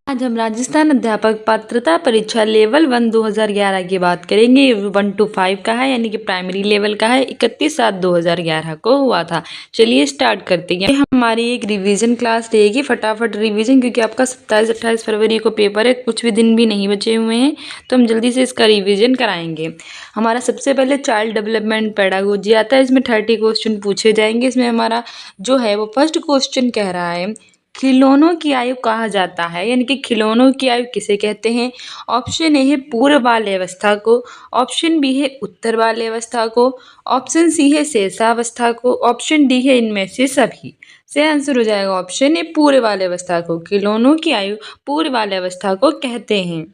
आज हम राजस्थान अध्यापक पात्रता परीक्षा लेवल 1 2011 की बात करेंगे। 1 to 5 का है, यानी कि प्राइमरी लेवल का है। 31/7/2011 को हुआ था। चलिए स्टार्ट करते हैं। हमारी एक रिवीजन क्लास रहेगी, फटाफट रिवीजन, क्योंकि आपका 27-28 फरवरी को पेपर है, कुछ भी दिन भी नहीं बचे हुए हैं, तो हम जल्दी से इसका रिवीजन कराएंगे। हमारा सबसे पहले चाइल्ड डेवलपमेंट पेडागोजी आता है। इसमें 30 क्वेश्चन पूछे जाएंगे। इसमें हमारा जो है वो फर्स्ट क्वेश्चन कह रहा है, खिलौनों की आयु कहा जाता है, यानी कि खिलौनों की आयु किसे कहते हैं। ऑप्शन ए है पूर्व बाल्यावस्था को, ऑप्शन बी है उत्तर बाल्यावस्था को, ऑप्शन सी है शेषावस्था को, ऑप्शन डी है इनमें से सभी। से आंसर हो जाएगा ऑप्शन ए पूर्व बाल्यावस्था को। खिलौनों की आयु पूर्व बाल्यावस्था को कहते हैं।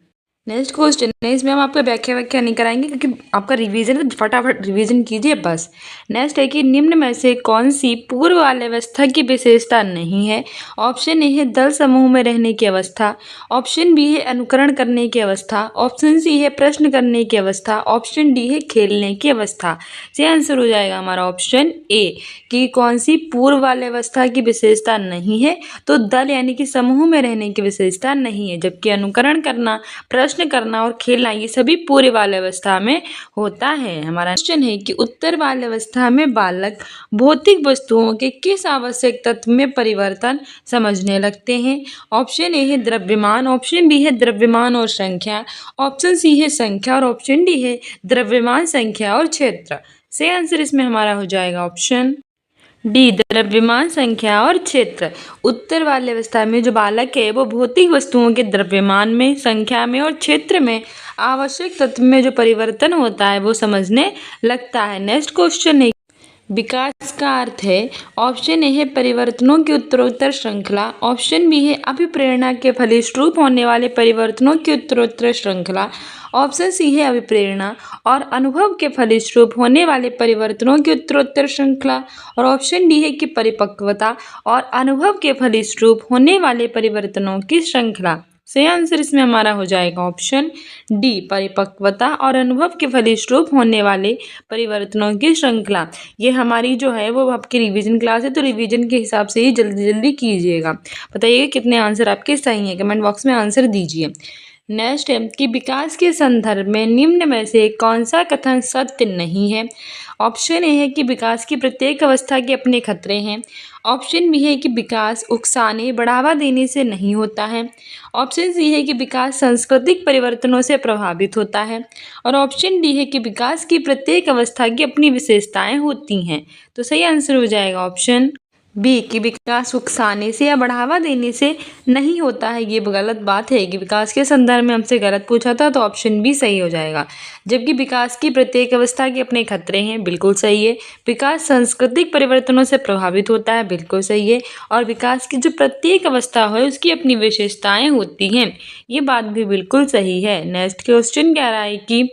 नेक्स्ट क्वेश्चन है, इसमें हम आपको व्याख्या नहीं कराएंगे क्योंकि आपका रिवीजन है, तो फटाफट रिवीजन कीजिए बस। नेक्स्ट है कि निम्न में से कौन सी पूर्व बाल्यावस्था की विशेषता नहीं है। ऑप्शन ए है दल समूह में रहने की अवस्था, ऑप्शन बी है अनुकरण करने की अवस्था, ऑप्शन सी है प्रश्न करने की अवस्था, ऑप्शन डी है खेलने की अवस्था। से आंसर हो जाएगा हमारा ऑप्शन ए कि कौन सी पूर्व बाल्यावस्था की विशेषता नहीं है, तो दल यानी कि समूह में रहने की विशेषता नहीं है, जबकि अनुकरण करना, प्रश्न करना और खेलना ये सभी पूर्व बाल्यावस्था में होता है। हमारा क्वेश्चन है कि उत्तर बाल्यावस्था में बालक भौतिक वस्तुओं के किस आवश्यक तत्व में परिवर्तन समझने लगते हैं। ऑप्शन ए है द्रव्यमान, ऑप्शन बी है द्रव्यमान और संख्या, ऑप्शन सी है संख्या और ऑप्शन डी है द्रव्यमान, संख्या और क्षेत्र। से आंसर इसमें हमारा हो जाएगा ऑप्शन डी द्रव्यमान, संख्या और क्षेत्र। उत्तर बाल्यावस्था में जो बालक है वो भौतिक वस्तुओं के द्रव्यमान में, संख्या में और क्षेत्र में आवश्यक तत्व में जो परिवर्तन होता है वो समझने लगता है। नेक्स्ट क्वेश्चन है, विकास का अर्थ है। ऑप्शन ए है परिवर्तनों की उत्तरोत्तर श्रृंखला, ऑप्शन बी है अभिप्रेरणा के फलस्वरूप होने वाले परिवर्तनों की उत्तरोत्तर श्रृंखला, ऑप्शन सी है अभिप्रेरणा और अनुभव के फलस्वरूप होने वाले परिवर्तनों की उत्तरोत्तर श्रृंखला, और ऑप्शन डी है कि परिपक्वता और अनुभव के फलस्वरूप होने वाले परिवर्तनों की श्रृंखला। सही आंसर इसमें हमारा हो जाएगा ऑप्शन डी परिपक्वता और अनुभव के फलस्वरूप होने वाले परिवर्तनों की श्रृंखला। ये हमारी जो है वो आपकी रिवीजन क्लास है, तो रिवीजन के हिसाब से ही जल्दी जल्दी कीजिएगा। बताइए कितने आंसर आपके सही हैं, कमेंट बॉक्स में आंसर दीजिए। नेक्स्ट है कि विकास के संदर्भ में निम्न में से कौन सा कथन सत्य नहीं है। ऑप्शन ए है कि विकास की प्रत्येक अवस्था के अपने खतरे हैं, ऑप्शन बी है कि विकास उकसाने बढ़ावा देने से नहीं होता है, ऑप्शन सी है कि विकास सांस्कृतिक परिवर्तनों से प्रभावित होता है, और ऑप्शन डी है कि विकास की प्रत्येक अवस्था की अपनी विशेषताएं होती हैं। तो सही आंसर हो जाएगा ऑप्शन बी कि विकास उकसाने से या बढ़ावा देने से नहीं होता है। ये गलत बात है कि विकास के संदर्भ में हमसे गलत पूछा था, तो ऑप्शन बी सही हो जाएगा। जबकि विकास की प्रत्येक अवस्था के अपने खतरे हैं, बिल्कुल सही है। विकास सांस्कृतिक परिवर्तनों से प्रभावित होता है, बिल्कुल सही है। और विकास की जो प्रत्येक अवस्था है उसकी अपनी विशेषताएं होती हैं, ये बात भी बिल्कुल सही है। नेक्स्ट क्वेश्चन कह रहा है कि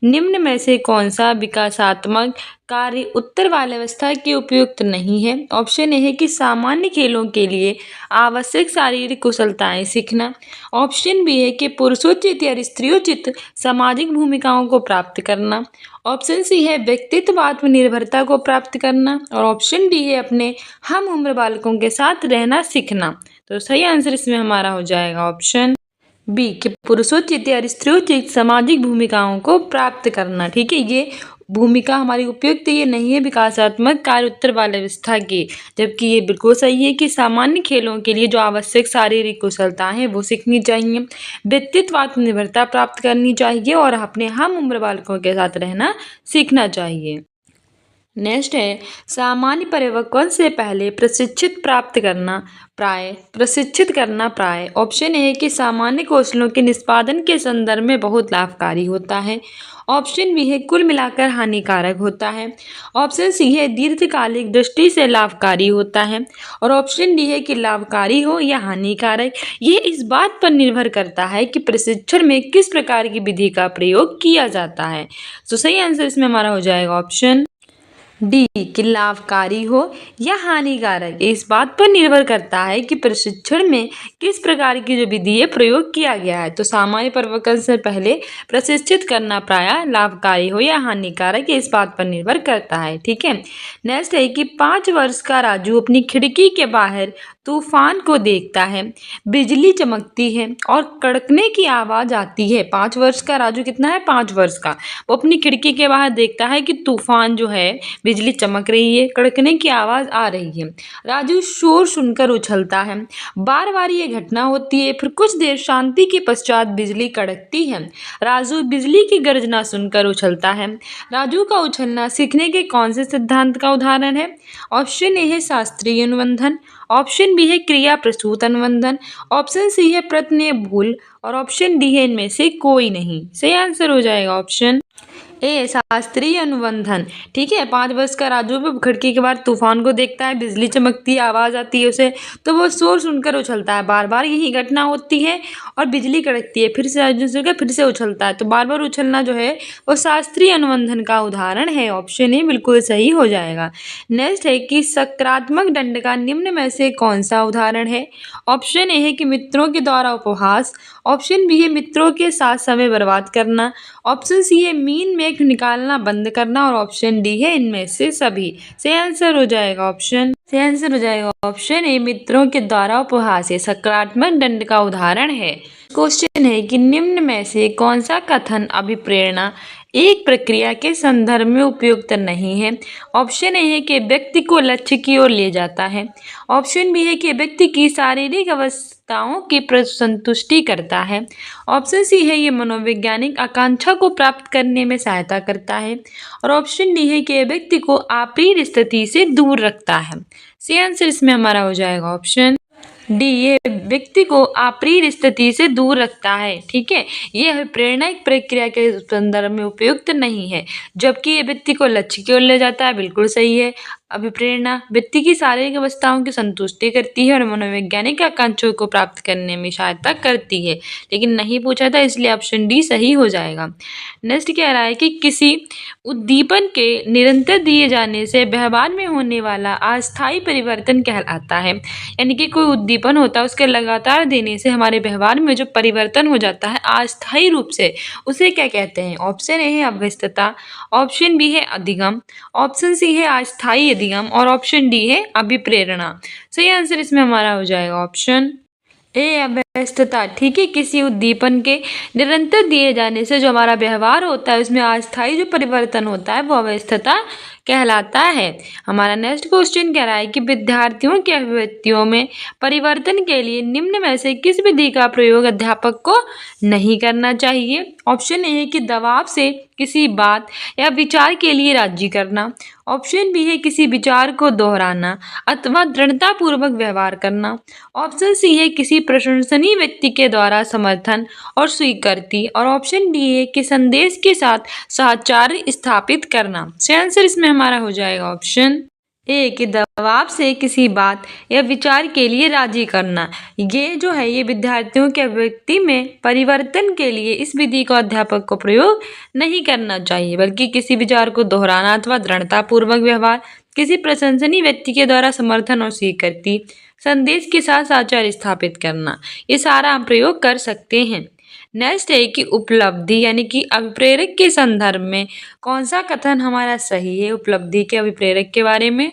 निम्न में से कौन सा विकासात्मक कार्य उत्तर बाल्यावस्था के उपयुक्त नहीं है। ऑप्शन ए है कि सामान्य खेलों के लिए आवश्यक शारीरिक कुशलताएं सीखना, ऑप्शन बी है कि पुरुषोचित या स्त्रियोचित सामाजिक भूमिकाओं को प्राप्त करना, ऑप्शन सी है व्यक्तित्व आत्मनिर्भरता को प्राप्त करना, और ऑप्शन डी है अपने हम उम्र बालकों के साथ रहना सीखना। तो सही आंसर इसमें हमारा हो जाएगा ऑप्शन बी कि पुरुषोचित या स्त्रियोचित सामाजिक भूमिकाओं को प्राप्त करना। ठीक है, ये भूमिका हमारी उपयुक्त ये नहीं है विकासात्मक कार्य उत्तर बाल्यावस्था की, जबकि ये बिल्कुल सही है कि सामान्य खेलों के लिए जो आवश्यक शारीरिक कुशलता है वो सीखनी चाहिए, व्यक्तित्व आत्मनिर्भरता प्राप्त करनी चाहिए और अपने हम उम्र बालकों के साथ रहना सीखना चाहिए। नेक्स्ट है सामान्य परिपक्वन से पहले प्रशिक्षित करना प्राय। ऑप्शन ए है कि सामान्य कौशलों के निष्पादन के संदर्भ में बहुत लाभकारी होता है, ऑप्शन बी है कुल मिलाकर हानिकारक होता है, ऑप्शन सी है दीर्घकालिक दृष्टि से लाभकारी होता है, और ऑप्शन डी है कि लाभकारी हो या हानिकारक। ये इस बात पर निर्भर करता है कि प्रशिक्षण में किस प्रकार की विधि का प्रयोग किया जाता है। तो सही आंसर इसमें हमारा हो जाएगा ऑप्शन डी कि लाभकारी हो या हानिकारक। इस बात पर निर्भर करता है कि प्रशिक्षण में किस प्रकार की जो विधि है प्रयोग किया गया है। तो सामान्य परिपक्वन से पहले प्रशिक्षित करना प्रायः लाभकारी हो या हानिकारक, इस बात पर निर्भर करता है। ठीक है, नेक्स्ट है कि 5 वर्ष का राजू अपनी खिड़की के बाहर तूफान को देखता है, बिजली चमकती है और कड़कने की आवाज आती है। 5 वर्ष का राजू कितना है? 5 वर्ष का। वो अपनी खिड़की के बाहर देखता है कि तूफान जो है, बिजली चमक रही है, कड़कने की आवाज आ रही है। राजू शोर सुनकर उछलता है। बार बार ये घटना होती है, फिर कुछ देर शांति के पश्चात बिजली कड़कती है। राजू बिजली की गर्जना सुनकर उछलता है। राजू का उछलना सीखने के कौन से सिद्धांत का उदाहरण है? ऑप्शन ए है शास्त्रीय अनुबंधन, ऑप्शन बी है क्रिया प्रसूत अनुबंधन, ऑप्शन सी है प्रत्यय भूल और ऑप्शन डी है इनमें से कोई नहीं। सही आंसर हो जाएगा ऑप्शन ए शास्त्रीय अनुबंधन। ठीक है, 5 वर्ष का राजू भी खिड़की के बाहर तूफान को देखता है, बिजली चमकती है, आवाज आती है उसे, तो वो शोर सुनकर उछलता है। बार बार यही घटना होती है और बिजली कड़कती है, फिर से राजू सुनकर फिर से उछलता है। तो बार बार उछलना जो है वो शास्त्रीय अनुबंधन का उदाहरण है। ऑप्शन ए बिल्कुल सही हो जाएगा। नेक्स्ट है कि सकारात्मक दंड का निम्न में से कौन सा उदाहरण है? ऑप्शन ए है कि मित्रों के द्वारा उपहास, ऑप्शन बी है मित्रों के साथ समय बर्बाद करना, ऑप्शन सी है मीन में निकालना बंद करना और ऑप्शन डी है इनमें से सभी। सही आंसर हो जाएगा ऑप्शन ए मित्रों के द्वारा उपहास। ये सकारात्मक दंड का उदाहरण है। क्वेश्चन है कि निम्न में से कौन सा कथन अभिप्रेरणा एक प्रक्रिया के संदर्भ में उपयुक्त नहीं है? ऑप्शन ए है कि व्यक्ति को लक्ष्य की ओर ले जाता है, ऑप्शन बी है कि व्यक्ति की शारीरिक अवस्थाओं की संतुष्टि करता है, ऑप्शन सी है ये मनोवैज्ञानिक आकांक्षा को प्राप्त करने में सहायता करता है और ऑप्शन डी है कि व्यक्ति को अप्रिय स्थिति से दूर रखता है। सही आंसर इसमें हमारा हो जाएगा ऑप्शन डी, ये व्यक्ति को अप्रिय स्थिति से दूर रखता है। ठीक है, ये प्रेरणा एक प्रक्रिया के संदर्भ में उपयुक्त नहीं है, जबकि ये व्यक्ति को लक्ष्य की ओर ले जाता है। बिल्कुल सही है। अभिप्रेरणा व्यक्ति की शारीरिक अवस्थाओं की संतुष्टि करती है और मनोवैज्ञानिक आकांक्षाओं को प्राप्त करने में सहायता करती है, लेकिन नहीं पूछा था इसलिए ऑप्शन डी सही हो जाएगा। नेक्स्ट कह रहा है कि किसी उद्दीपन के निरंतर दिए जाने से व्यवहार में होने वाला अस्थायी परिवर्तन कहलाता है। यानी कि कोई उद्दीपन होता है, उसके लगातार देने से हमारे व्यवहार में जो परिवर्तन हो जाता है अस्थायी रूप से, उसे क्या कहते हैं? ऑप्शन ए है अभ्यस्तता, ऑप्शन बी है अधिगम, ऑप्शन सी है अस्थायी अधिगम और ऑप्शन डी है अभिप्रेरणा। सही आंसर इसमें हमारा हो जाएगा ऑप्शन ए अभ्यस्तता। ठीक है, किसी उद्दीपन के निरंतर दिए जाने से जो हमारा व्यवहार होता है उसमें अस्थायी जो परिवर्तन होता है वो अभ्यस्तता कहलाता है। हमारा नेक्स्ट क्वेश्चन कह रहा है कि विद्यार्थियों की अभिव्यक्तियों में परिवर्तन के लिए निम्न में से किस विधि का प्रयोग अध्यापक को नहीं करना चाहिए? ऑप्शन ए है कि दबाव से किसी बात या विचार के लिए राजी करना, ऑप्शन बी है किसी विचार को दोहराना अथवा दृढ़तापूर्वक व्यवहार करना, ऑप्शन सी है किसी प्रशंसनीय व्यक्ति के द्वारा समर्थन और स्वीकृति और ऑप्शन डी है कि संदेश के साथ साहचर्य स्थापित करना। सही आंसर इसमें हमारा हो जाएगा ऑप्शन ए कि दबाव से किसी बात या विचार के लिए राजी करना। ये जो है ये विद्यार्थियों के अभिव्यक्ति में परिवर्तन के लिए इस विधि को अध्यापक को प्रयोग नहीं करना चाहिए, बल्कि किसी विचार को दोहराना अथवा दृढ़तापूर्वक व्यवहार, किसी प्रशंसनीय व्यक्ति के द्वारा समर्थन और स्वीकृति, संदेश के साथ साहचर्य स्थापित करना, ये सारा हम प्रयोग कर सकते हैं। नेक्स्ट है कि उपलब्धि यानी कि अभिप्रेरक के संदर्भ में कौन सा कथन हमारा सही है उपलब्धि के अभिप्रेरक के बारे में?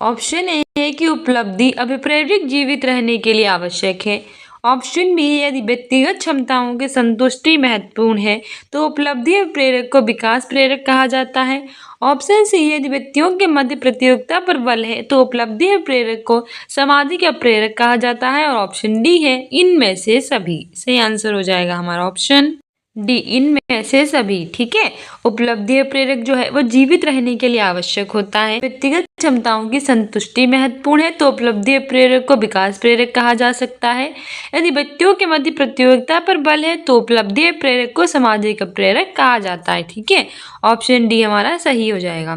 ऑप्शन ए है कि उपलब्धि अभिप्रेरक जीवित रहने के लिए आवश्यक है, ऑप्शन बी है यदि व्यक्तिगत क्षमताओं की संतुष्टि महत्वपूर्ण है तो उपलब्धि अभिप्रेरक को विकास प्रेरक कहा जाता है, ऑप्शन सी है यदि व्यक्तियों के मध्य प्रतियोगिता पर बल है तो उपलब्धि अभिप्रेरक को सामाजिक अभिप्रेरक कहा जाता है और ऑप्शन डी है इनमें से सभी। सही आंसर हो जाएगा हमारा ऑप्शन डी, इनमें से सभी। ठीक है, उपलब्धि प्रेरक जो है वो जीवित रहने के लिए आवश्यक होता है। व्यक्तिगत क्षमताओं की संतुष्टि महत्वपूर्ण है तो उपलब्धि प्रेरक को विकास प्रेरक कहा जा सकता है। यदि व्यक्तियों के मध्य प्रतियोगिता पर बल है तो उपलब्धि प्रेरक को सामाजिक प्रेरक कहा जाता है। ठीक है, ऑप्शन डी हमारा सही हो जाएगा।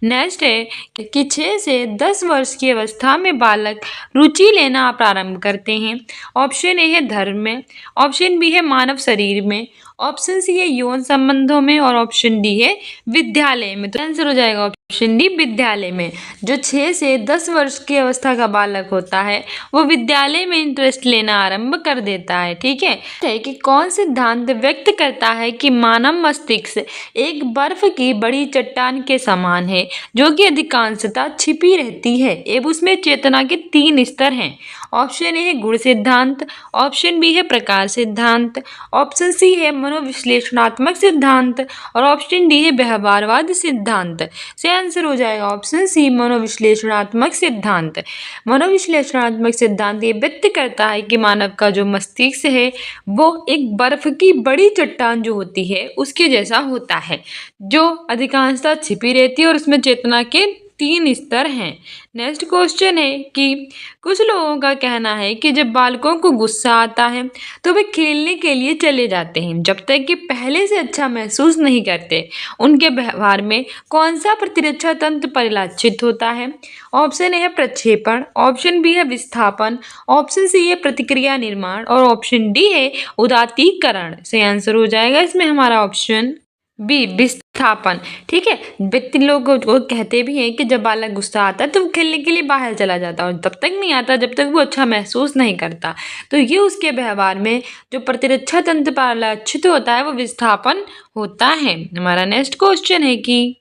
नेक्स्ट है कि 6 से 10 वर्ष की अवस्था में बालक रुचि लेना प्रारंभ करते हैं। ऑप्शन ए है धर्म में, ऑप्शन बी है मानव शरीर में, ऑप्शन सी है यौन संबंधों में और ऑप्शन डी है विद्यालय में। तो आंसर हो जाएगा ऑप्शन डी विद्यालय में। जो 6 से 10 वर्ष की अवस्था का बालक होता है वो विद्यालय में इंटरेस्ट लेना आरंभ कर देता है। ठीक है कि कौन सिद्धांत व्यक्त करता है कि मानव मस्तिष्क एक बर्फ की बड़ी चट्टान के समान है जो कि अधिकांशतः छिपी रहती है एवं उसमें चेतना के 3 स्तर हैं। ऑप्शन ए है गुण सिद्धांत, ऑप्शन बी है प्रकार सिद्धांत, ऑप्शन सी है मनोविश्लेषणात्मक सिद्धांत और ऑप्शन डी है व्यवहारवाद सिद्धांत। से आंसर हो जाएगा ऑप्शन सी मनोविश्लेषणात्मक सिद्धांत। मनोविश्लेषणात्मक सिद्धांत ये व्यक्त करता है कि मानव का जो मस्तिष्क है वो एक बर्फ की बड़ी चट्टान जो होती है उसके जैसा होता है जो अधिकांशतः छिपी रहती है और उसमें चेतना के 3 स्तर हैं। नेक्स्ट क्वेश्चन है कि कुछ लोगों का कहना है कि जब बालकों को गुस्सा आता है तो वे खेलने के लिए चले जाते हैं जब तक कि पहले से अच्छा महसूस नहीं करते। उनके व्यवहार में कौन सा प्रतिरक्षा तंत्र परिलक्षित होता है? ऑप्शन ए है प्रक्षेपण, ऑप्शन बी है विस्थापन, ऑप्शन सी है प्रतिक्रिया निर्माण और ऑप्शन डी है उदात्तीकरण। से आंसर हो जाएगा इसमें हमारा ऑप्शन बी विस्थापन। ठीक है, व्यक्ति लोग को कहते भी हैं कि जब बालक गुस्सा आता है तो वो खेलने के लिए बाहर चला जाता है और तब तक नहीं आता जब तक वो अच्छा महसूस नहीं करता। तो ये उसके व्यवहार में जो प्रतिरक्षा तंत्र परिलक्षित होता है वो विस्थापन होता है। हमारा नेक्स्ट क्वेश्चन है कि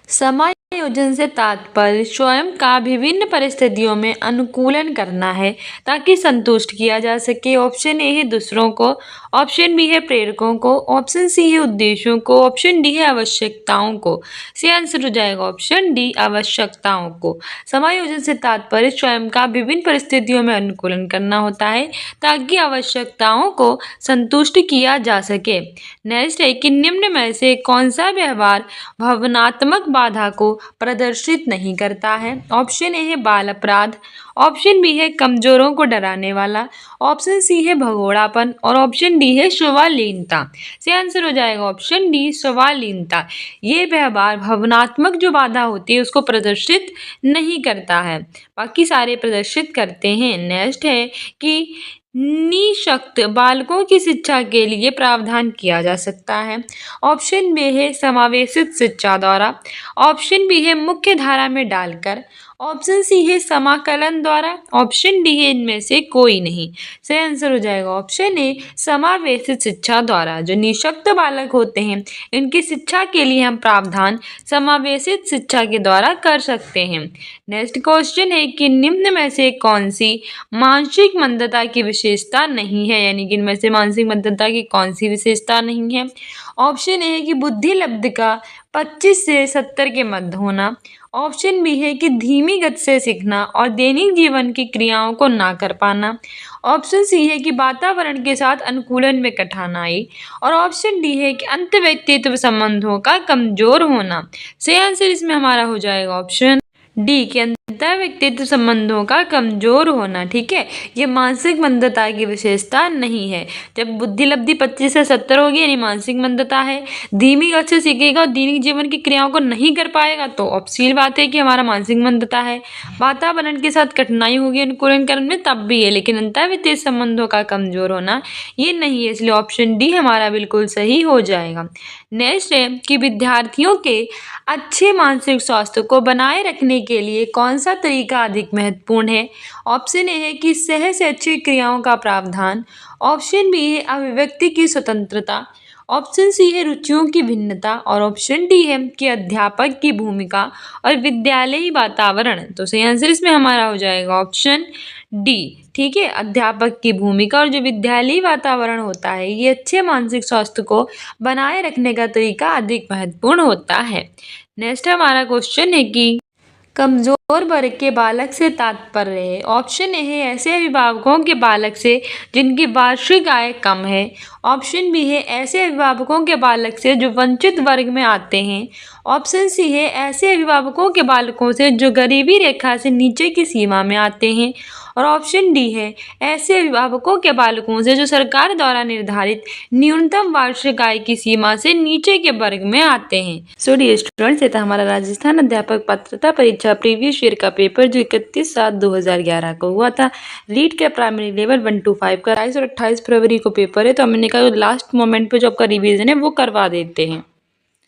समायोजन से तात्पर्य स्वयं का विभिन्न परिस्थितियों में अनुकूलन करना है ताकि संतुष्ट किया जा सके। ऑप्शन ए है दूसरों को, ऑप्शन बी है प्रेरकों को, ऑप्शन सी है उद्देश्यों को, ऑप्शन डी है आवश्यकताओं को। से आंसर हो जाएगा ऑप्शन डी आवश्यकताओं को। समायोजन से तात्पर्य स्वयं का विभिन्न परिस्थितियों में अनुकूलन करना होता है ताकि आवश्यकताओं को संतुष्ट किया जा सके। नेक्स्ट है कि निम्न में से कौन सा व्यवहार भावनात्मक बाधा को प्रदर्शित नहीं करता है? ऑप्शन ए है बाल अपराध, ऑप्शन बी है कमजोरों को डराने वाला, ऑप्शन सी है भगोड़ापन और ऑप्शन डी है स्वलीनता। से आंसर हो जाएगा ऑप्शन डी स्वलीनता। ये व्यवहार भावनात्मक जो बाधा होती है उसको प्रदर्शित नहीं करता है, बाकी सारे प्रदर्शित करते हैं। नेक्स्ट है कि निःशक्त बालकों की शिक्षा के लिए प्रावधान किया जा सकता है। ऑप्शन बी है समावेशित शिक्षा द्वारा, ऑप्शन बी है मुख्य धारा में डालकर, ऑप्शन सी है समाकलन द्वारा, ऑप्शन डी है इनमें से कोई नहीं। सही आंसर हो जाएगा ऑप्शन ए समावेशित शिक्षा द्वारा। जो निःशक्त बालक होते हैं इनकी शिक्षा के लिए हम प्रावधान समावेशित शिक्षा के द्वारा कर सकते हैं। नेक्स्ट क्वेश्चन है कि निम्न में से कौन सी मानसिक मंदता की विशेषता नहीं है, यानी कि इनमें से मानसिक मंदता की कौन सी विशेषता नहीं है? ऑप्शन ए है कि बुद्धि लब्ध का 25 से 70 के मध्य होना, ऑप्शन बी है कि धीमी गति से सीखना और दैनिक जीवन की क्रियाओं को ना कर पाना, ऑप्शन सी है कि वातावरण के साथ अनुकूलन में कठिनाई और ऑप्शन डी है कि अंत व्यक्तित्व संबंधों का कमजोर होना। सही आंसर इसमें हमारा हो जाएगा ऑप्शन डी के अंतर व्यक्तित्व संबंधों का कमजोर होना। ठीक है, ये मानसिक मंदता की विशेषता नहीं है। जब बुद्धि लब्धि 25 से 70 होगी यानी मानसिक मंदता है, धीमी गति से सीखेगा और दैनिक जीवन की क्रियाओं को नहीं कर पाएगा तो ऑप्शनल बात है कि हमारा मानसिक मंदता है। वातावरण के साथ कठिनाई होगी अनुकूलन करने में तब भी है, लेकिन अंतर व्यक्तित्व संबंधों का कमजोर होना ये नहीं है, इसलिए ऑप्शन डी हमारा बिल्कुल सही हो जाएगा। नेक्स्ट है कि विद्यार्थियों के अच्छे मानसिक स्वास्थ्य को बनाए रखने के लिए कौन सा तरीका अधिक महत्वपूर्ण है? ऑप्शन ए है कि सहज से अच्छी क्रियाओं का प्रावधान, ऑप्शन बी है अभिव्यक्ति की स्वतंत्रता, ऑप्शन सी है रुचियों की भिन्नता और ऑप्शन डी है कि अध्यापक की भूमिका और विद्यालयी वातावरण। तो सही आंसर इसमें हमारा हो जाएगा ऑप्शन डी। ठीक है, अध्यापक की भूमिका और जो विद्यालयी वातावरण होता है ये अच्छे मानसिक स्वास्थ्य को बनाए रखने का तरीका अधिक महत्वपूर्ण होता है। नेक्स्ट हमारा क्वेश्चन है कि कमजोर वर्ग के बालक से तात्पर्य है। ऑप्शन ए है ऐसे अभिभावकों के बालक से जिनकी वार्षिक आय कम है, ऑप्शन बी है ऐसे अभिभावकों के बालक से जो वंचित वर्ग में आते हैं, ऑप्शन सी है ऐसे अभिभावकों के बालकों से जो गरीबी रेखा से नीचे की सीमा में आते हैं और ऑप्शन डी है ऐसे अभिभावकों के बालकों से जो सरकार द्वारा निर्धारित न्यूनतम वार्षिक आय की सीमा से नीचे के वर्ग में आते हैं। सो डियर स्टूडेंट्स, ये था हमारा राजस्थान अध्यापक पात्रता परीक्षा प्रीवियस ईयर का पेपर जो 31/7/2011 को हुआ था। रीड के प्राइमरी लेवल 1 to 5 का 28 और 28 फरवरी को पेपर है, तो हमने कहा लास्ट मोमेंट पे जो आपका रिवीजन है वो करवा देते हैं।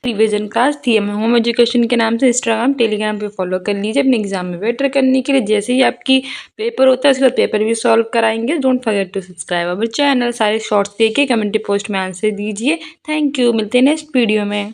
रिवीजन क्लास थी हमें होम एजुकेशन के नाम से इंस्टाग्राम टेलीग्राम पे फॉलो कर लीजिए अपने एग्जाम में बेटर करने के लिए। जैसे ही आपकी पेपर होता है उसके बाद पेपर भी सॉल्व कराएंगे। Don't forget to subscribe our channel. सारे शॉर्ट्स देखिए, कम्युनिटी पोस्ट में आंसर दीजिए। थैंक यू, मिलते हैं नेक्स्ट वीडियो में।